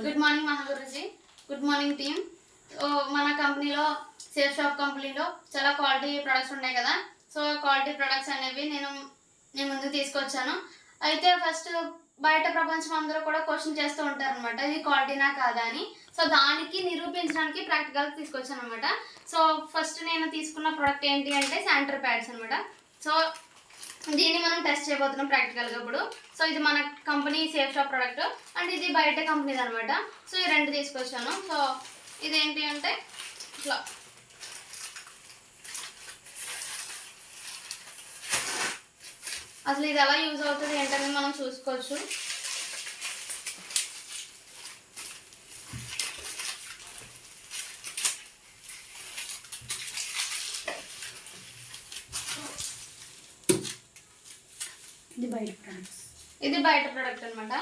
Good morning Mahaguruji. Good morning team. మన కంపెనీలో safe shop కంపెనీలో చాలా క్వాలిటీ ప్రొడక్ట్స్ ఉన్నాయి కదా. సో క్వాలిటీ ప్రొడక్ట్స్ అనేవి నేను ముందుకు తీసుకొచ్చాను. అయితే ఫస్ట్ బయట ప్రపంచం అందరూ కూడా క్వశ్చన్ చేస్తూ ఉంటారు అనమాట, ఇది క్వాలిటీనా కాదా అని. సో దానికి నిరూపించడానికి ప్రాక్టికల్గా తీసుకొచ్చాను అనమాట. సో ఫస్ట్ నేను తీసుకున్న ప్రోడక్ట్ ఏంటి అంటే శానిటరీ ప్యాడ్స్ అనమాట. సో దీన్ని మనం టెస్ట్ చేయబోతున్నాం ప్రాక్టికల్గా ఇప్పుడు. సో ఇది మన company safe shop product and ఇది బయట కంపెనీది అనమాట. సో ఈ రెండు తీసుకొచ్చాను. సో ఇదేంటి అంటే ఇట్లా అసలు ఇది ఎలా యూజ్ అవుతుంది ఏంటనేది మనం చూసుకోవచ్చు. ఇది బయట ప్రొడక్ట్ అనమాట.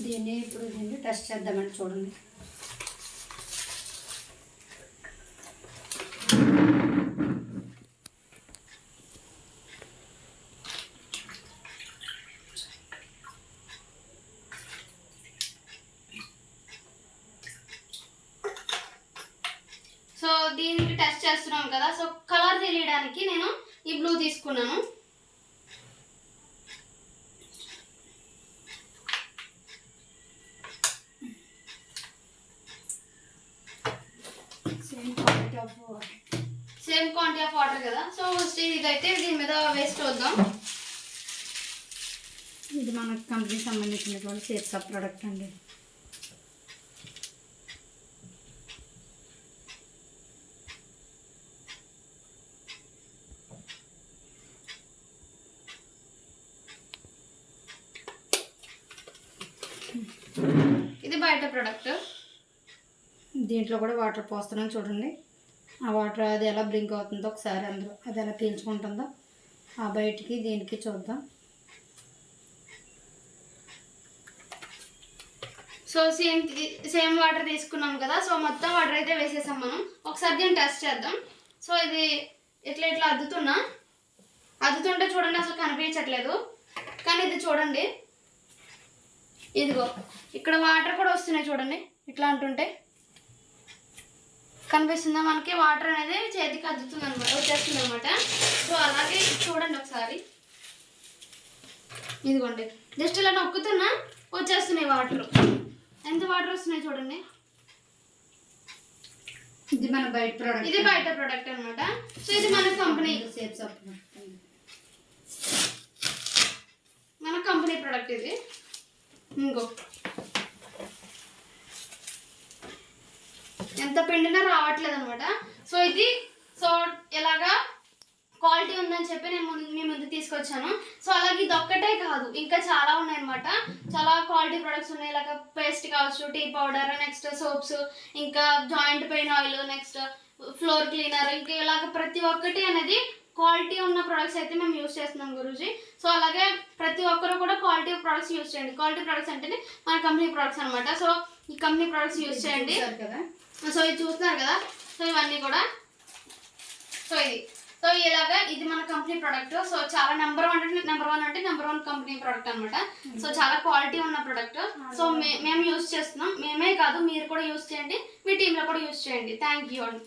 దీన్ని టెస్ట్ చేద్దామండి. చూడండి, సో దీనికి టెస్ట్ చేస్తున్నాం కదా. సో కలర్ తెలియడానికి నేను ఈ బ్లూ తీసుకున్నాను. సేమ్ క్వాంటిటీ ఆఫ్ వాటర్ కదా. సో ఫస్ట్ ఇదైతే దీని మీద వేస్ట్ వద్దాం. ఇది మన కంపెనీకి సంబంధించినటువంటి సేఫ్ షాప్ ప్రోడక్ట్ అండి. ఇది బయట ప్రోడక్ట్. దీంట్లో కూడా వాటర్ పోస్తున్నాను చూడండి. ఆ వాటర్ అది ఎలా బ్రింక్ అవుతుందో ఒకసారి అందులో అది ఎలా పీల్చుకుంటుందో ఆ బయటికి దీనికి చూద్దాం. సో సేమ్ వాటర్ తీసుకున్నాం కదా. సో మొత్తం వాటర్ అయితే వేసేసాం మనం. ఒకసారి దీన్ని టెస్ట్ చేద్దాం. సో ఇది ఇట్లా అద్దుతుంటే చూడండి అసలు కనిపించట్లేదు. కానీ ఇది చూడండి, ఇదిగో ఇక్కడ వాటర్ కూడా వస్తున్నాయి చూడండి. ఇట్లా అంటుంటే కనిపిస్తుందా మనకి? వాటర్ అనేది చేతికి అద్దుతుంది అనమాట, వచ్చేస్తుంది అనమాట. సో అలాగే చూడండి ఒకసారి, ఇదిగోండి జస్ట్ ఇలా నొక్కుతున్నా వచ్చేస్తున్నాయి వాటర్. ఎంత వాటర్ వస్తున్నాయి చూడండి. ఇది మన బయట ప్రోడక్ట్. ఇది బయట ప్రోడక్ట్ అనమాట. సో ఇది మన కంపెనీ సేఫ్ షాప్ మన కంపెనీ ప్రోడక్ట్. ఇది ఇంకో ఎంత పిండినా రావట్లేదు అనమాట. సో ఇది ఎలాగా క్వాలిటీ ఉందని చెప్పి నేను మీ ముందు తీసుకొచ్చాను. సో అలాగే ఇది ఒక్కటే కాదు, ఇంకా చాలా ఉన్నాయి అనమాట. చాలా క్వాలిటీ ప్రొడక్ట్స్ ఉన్నాయి. ఇలాగ పేస్ట్ కావచ్చు, టీ పౌడర్, నెక్స్ట్ సోప్స్, ఇంకా joint pain oil, next floor cleaner, ఇంకా ఇలాగ ప్రతి ఒక్కటి అనేది క్వాలిటీ ఉన్న ప్రొడక్ట్స్ అయితే మేము యూజ్ చేస్తున్నాం గురూజీ. సో అలాగే ప్రతి ఒక్కరు కూడా క్వాలిటీ ప్రొడక్ట్స్ యూజ్ చేయండి. క్వాలిటీ ప్రొడక్ట్స్ అంటే మన కంపెనీ ప్రొడక్ట్స్ అనమాట. సో ఈ కంపెనీ ప్రొడక్ట్స్ యూజ్ చేయండి కదా. సో ఇది చూస్తున్నారు కదా. సో ఇవన్నీ కూడా సో ఇలాగా ఇది మన కంపెనీ ప్రోడక్ట్. సో చాలా నెంబర్ వన్ అంటే నెంబర్ వన్ కంపెనీ ప్రోడక్ట్ అనమాట. సో చాలా క్వాలిటీ ఉన్న ప్రోడక్ట్. సో మేము యూజ్ చేస్తున్నాం. మేమే కాదు, మీరు కూడా యూజ్ చేయండి, మీ టీంలో కూడా యూజ్ చేయండి. థ్యాంక్ యూ అండి.